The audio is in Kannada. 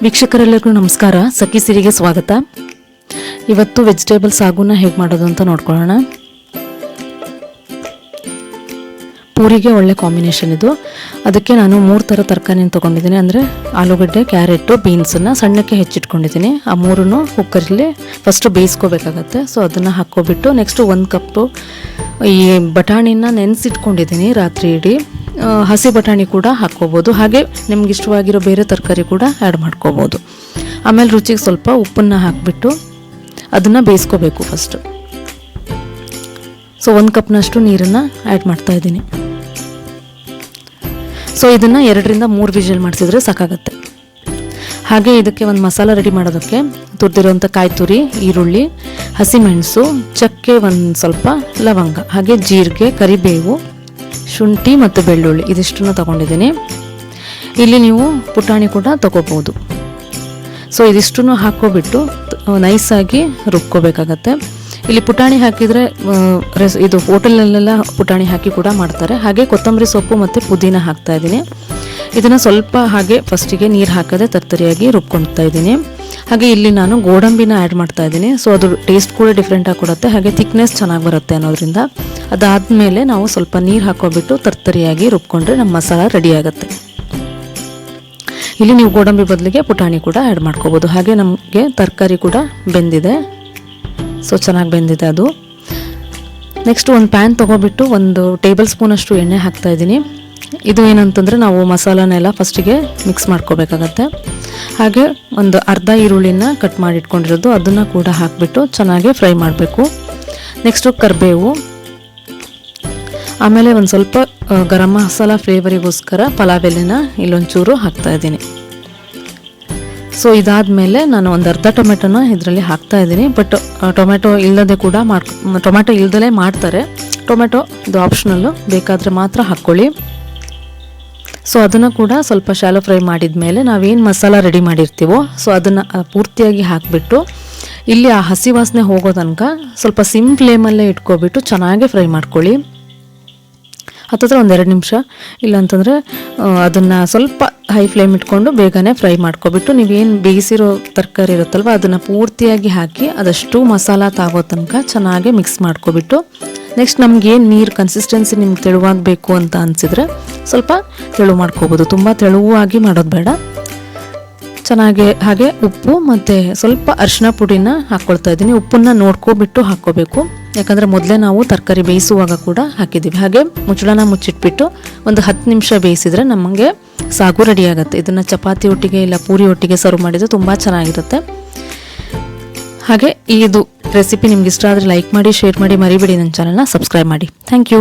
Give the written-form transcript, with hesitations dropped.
ವೀಕ್ಷಕರೆಲ್ಲರಿಗೂ ನಮಸ್ಕಾರ. ಸಖಿ ಸಿರಿಗೆ ಸ್ವಾಗತ. ಇವತ್ತು ವೆಜಿಟೇಬಲ್ ಸಾಗುನ ಹೇಗೆ ಮಾಡೋದು ಅಂತ ನೋಡ್ಕೊಳ್ಳೋಣ. ಪೂರಿಗೆ ಒಳ್ಳೆ ಕಾಂಬಿನೇಷನ್ ಇದು. ಅದಕ್ಕೆ ನಾನು 3 ಥರ ತರಕಾರಿನ ತೊಗೊಂಡಿದ್ದೀನಿ. ಅಂದರೆ ಆಲೂಗಡ್ಡೆ, ಕ್ಯಾರೆಟು, ಬೀನ್ಸನ್ನು ಸಣ್ಣಕ್ಕೆ ಹೆಚ್ಚಿಟ್ಕೊಂಡಿದ್ದೀನಿ. ಆ 3 ಕುಕ್ಕರಲ್ಲಿ ಫಸ್ಟು ಬೇಯಿಸ್ಕೋಬೇಕಾಗತ್ತೆ. ಸೊ ಅದನ್ನು ಹಾಕ್ಕೊಬಿಟ್ಟು ನೆಕ್ಸ್ಟು 1 ಕಪ್ಪು ಈ ಬಟಾಣಿನ ನೆನೆಸಿಟ್ಕೊಂಡಿದ್ದೀನಿ ರಾತ್ರಿ ಇಡೀ. ಹಸಿ ಬಟಾಣಿ ಕೂಡ ಹಾಕ್ಕೋಬೋದು. ಹಾಗೆ ನಿಮ್ಗೆ ಇಷ್ಟವಾಗಿರೋ ಬೇರೆ ತರಕಾರಿ ಕೂಡ ಆ್ಯಡ್ ಮಾಡ್ಕೋಬೋದು. ಆಮೇಲೆ ರುಚಿಗೆ ಸ್ವಲ್ಪ ಉಪ್ಪನ್ನು ಹಾಕಿಬಿಟ್ಟು ಅದನ್ನು ಬೇಯಿಸ್ಕೋಬೇಕು ಫಸ್ಟು. ಸೊ 1 ಕಪ್ನಷ್ಟು ನೀರನ್ನು ಆ್ಯಡ್ ಮಾಡ್ತಾಯಿದ್ದೀನಿ. ಸೊ ಇದನ್ನು 2ರಿಂದ 3 ವಿಷಲ್ ಮಾಡಿಸಿದ್ರೆ ಸಾಕಾಗತ್ತೆ. ಹಾಗೆ ಇದಕ್ಕೆ ಒಂದು ಮಸಾಲ ರೆಡಿ ಮಾಡೋದಕ್ಕೆ ತುರಿದಿರೋಂಥ ಕಾಯಿ ತುರಿ, ಈರುಳ್ಳಿ, ಹಸಿಮೆಣಸು, ಚಕ್ಕೆ, ಒಂದು ಸ್ವಲ್ಪ ಲವಂಗ, ಹಾಗೆ ಜೀರಿಗೆ, ಕರಿಬೇವು, ಶುಂಠಿ ಮತ್ತು ಬೆಳ್ಳುಳ್ಳಿ ಇದಿಷ್ಟನ್ನು ತೊಗೊಂಡಿದ್ದೀನಿ. ಇಲ್ಲಿ ನೀವು ಪುಟಾಣಿ ಕೂಡ ತೊಗೋಬೋದು. ಸೊ ಇದಿಷ್ಟನ್ನು ಹಾಕ್ಕೊಬಿಟ್ಟು ನೈಸಾಗಿ ರುಬ್ಕೋಬೇಕಾಗತ್ತೆ. ಇಲ್ಲಿ ಪುಟಾಣಿ ಹಾಕಿದರೆ ಇದು ಹೋಟೆಲಲ್ಲೆಲ್ಲ ಪುಟಾಣಿ ಹಾಕಿ ಕೂಡ ಮಾಡ್ತಾರೆ. ಹಾಗೆ ಕೊತ್ತಂಬರಿ ಸೊಪ್ಪು ಮತ್ತು ಪುದೀನ ಹಾಕ್ತಾಯಿದ್ದೀನಿ. ಇದನ್ನು ಸ್ವಲ್ಪ ಹಾಗೆ ಫಸ್ಟಿಗೆ ನೀರು ಹಾಕದೆ ತರ್ತರಿಯಾಗಿ ರುಬ್ಕೊಳ್ತಾ ಇದ್ದೀನಿ. ಹಾಗೆ ಇಲ್ಲಿ ನಾನು ಗೋಡಂಬಿನ ಆ್ಯಡ್ ಮಾಡ್ತಾ ಇದ್ದೀನಿ. ಸೊ ಅದು ಟೇಸ್ಟ್ ಕೂಡ ಡಿಫ್ರೆಂಟಾಗಿ ಕೊಡುತ್ತೆ, ಹಾಗೆ ಥಿಕ್ನೆಸ್ ಚೆನ್ನಾಗಿ ಬರುತ್ತೆ ಅನ್ನೋದ್ರಿಂದ. ಅದಾದಮೇಲೆ ನಾವು ಸ್ವಲ್ಪ ನೀರು ಹಾಕೋಬಿಟ್ಟು ತರ್ತರಿಯಾಗಿ ರುಬ್ಕೊಂಡ್ರೆ ನಮ್ಮ ಮಸಾಲ ರೆಡಿ ಆಗುತ್ತೆ. ಇಲ್ಲಿ ನೀವು ಗೋಡಂಬಿ ಬದಲಿಗೆ ಪುಟಾಣಿ ಕೂಡ ಆ್ಯಡ್ ಮಾಡ್ಕೋಬೋದು. ಹಾಗೆ ನಮಗೆ ತರಕಾರಿ ಕೂಡ ಬೆಂದಿದೆ. ಸೊ ಚೆನ್ನಾಗಿ ಬೆಂದಿದೆ ಅದು. ನೆಕ್ಸ್ಟ್ ಒಂದು ಪ್ಯಾನ್ ತೊಗೊಬಿಟ್ಟು 1 ಟೇಬಲ್ ಸ್ಪೂನಷ್ಟು ಎಣ್ಣೆ ಹಾಕ್ತಾಯಿದ್ದೀನಿ. ಇದು ಏನಂತಂದರೆ ನಾವು ಮಸಾಲನೆಲ್ಲ ಫಸ್ಟಿಗೆ ಮಿಕ್ಸ್ ಮಾಡ್ಕೋಬೇಕಾಗತ್ತೆ. ಹಾಗೆ ಒಂದು ಅರ್ಧ ಈರುಳ್ಳಿನ ಕಟ್ ಮಾಡಿ ಇಟ್ಕೊಂಡಿರೋದು ಅದನ್ನು ಕೂಡ ಹಾಕಿಬಿಟ್ಟು ಚೆನ್ನಾಗಿ ಫ್ರೈ ಮಾಡಬೇಕು. ನೆಕ್ಸ್ಟು ಕರಿಬೇವು, ಆಮೇಲೆ ಒಂದು ಸ್ವಲ್ಪ ಗರಂ ಮಸಾಲ ಫ್ಲೇವರಿಗೋಸ್ಕರ ಪಲಾವ್ ಎಲೆನ ಇಲ್ಲೊಂಚೂರು ಹಾಕ್ತಾಯಿದ್ದೀನಿ. ಸೊ ಇದಾದಮೇಲೆ ನಾನು ಒಂದು ಅರ್ಧ ಟೊಮೆಟೊನ ಇದರಲ್ಲಿ ಹಾಕ್ತಾಯಿದ್ದೀನಿ. ಬಟ್ ಟೊಮೆಟೊ ಇಲ್ಲದಲೇ ಮಾಡ್ತಾರೆ. ಟೊಮೆಟೊ ಇದು ಆಪ್ಷನಲ್ಲು, ಬೇಕಾದರೆ ಮಾತ್ರ ಹಾಕ್ಕೊಳ್ಳಿ. ಸೊ ಅದನ್ನು ಕೂಡ ಸ್ವಲ್ಪ ಶಾಲೋ ಫ್ರೈ ಮಾಡಿದ ಮೇಲೆ ನಾವೇನು ಮಸಾಲ ರೆಡಿ ಮಾಡಿರ್ತೀವೋ ಸೊ ಅದನ್ನು ಪೂರ್ತಿಯಾಗಿ ಹಾಕಿಬಿಟ್ಟು ಇಲ್ಲಿ ಆ ಹಸಿ ವಾಸನೆ ಹೋಗೋ ತನಕ ಸ್ವಲ್ಪ ಸಿಮ್ ಫ್ಲೇಮಲ್ಲೇ ಇಟ್ಕೊಬಿಟ್ಟು ಚೆನ್ನಾಗಿ ಫ್ರೈ ಮಾಡ್ಕೊಳ್ಳಿ. ಹತ್ತಿರ 1-2 ನಿಮಿಷ. ಇಲ್ಲಾಂತಂದರೆ ಅದನ್ನು ಸ್ವಲ್ಪ ಹೈ ಫ್ಲೇಮ್ ಇಟ್ಕೊಂಡು ಬೇಗನೆ ಫ್ರೈ ಮಾಡ್ಕೊಬಿಟ್ಟು ನೀವೇನು ಬೇಯಿಸಿರೋ ತರಕಾರಿ ಇರುತ್ತಲ್ವ ಅದನ್ನು ಪೂರ್ತಿಯಾಗಿ ಹಾಕಿ ಅದಷ್ಟು ಮಸಾಲ ತಾಗೋ ತನಕ ಚೆನ್ನಾಗಿ ಮಿಕ್ಸ್ ಮಾಡ್ಕೊಬಿಟ್ಟು ನೆಕ್ಸ್ಟ್ ನಮಗೇನು ನೀರು ಕನ್ಸಿಸ್ಟೆನ್ಸಿ ನಿಮ್ಗೆ ತೆಳುವಾಗಬೇಕು ಅಂತ ಅನಿಸಿದ್ರೆ ಸ್ವಲ್ಪ ತೆಳು ಮಾಡ್ಕೋಬೋದು. ತುಂಬ ತೆಳುವಾಗಿ ಮಾಡೋದು ಬೇಡ. ಚೆನ್ನಾಗಿ ಹಾಗೆ ಉಪ್ಪು ಮತ್ತು ಸ್ವಲ್ಪ ಅರಿಶಿನ ಪುಡಿನ ಹಾಕ್ಕೊಳ್ತಾ ಇದ್ದೀನಿ. ಉಪ್ಪನ್ನು ನೋಡ್ಕೊಬಿಟ್ಟು ಹಾಕ್ಕೋಬೇಕು, ಯಾಕಂದರೆ ಮೊದಲೇ ನಾವು ತರಕಾರಿ ಬೇಯಿಸುವಾಗ ಕೂಡ ಹಾಕಿದ್ದೀವಿ. ಹಾಗೆ ಮುಚ್ಚಳನ ಮುಚ್ಚಿಟ್ಬಿಟ್ಟು ಒಂದು 10 ನಿಮಿಷ ಬೇಯಿಸಿದರೆ ನಮಗೆ ಸಾಗು ರೆಡಿ ಆಗುತ್ತೆ. ಇದನ್ನು ಚಪಾತಿ ಒಟ್ಟಿಗೆ ಇಲ್ಲ ಪೂರಿ ಒಟ್ಟಿಗೆ ಸರ್ವ್ ಮಾಡಿದರೆ ತುಂಬ ಚೆನ್ನಾಗಿರುತ್ತೆ. ಹಾಗೆ ಇದು ರೆಸಿಪಿ ನಿಮ್ಗೆ ಇಷ್ಟ ಆದರೆ ಲೈಕ್ ಮಾಡಿ, ಶೇರ್ ಮಾಡಿ, ಮರಿಬೇಡಿ ನನ್ನ ಚಾನಲ್ನ ಸಬ್ಸ್ಕ್ರೈಬ್ ಮಾಡಿ. Thank you.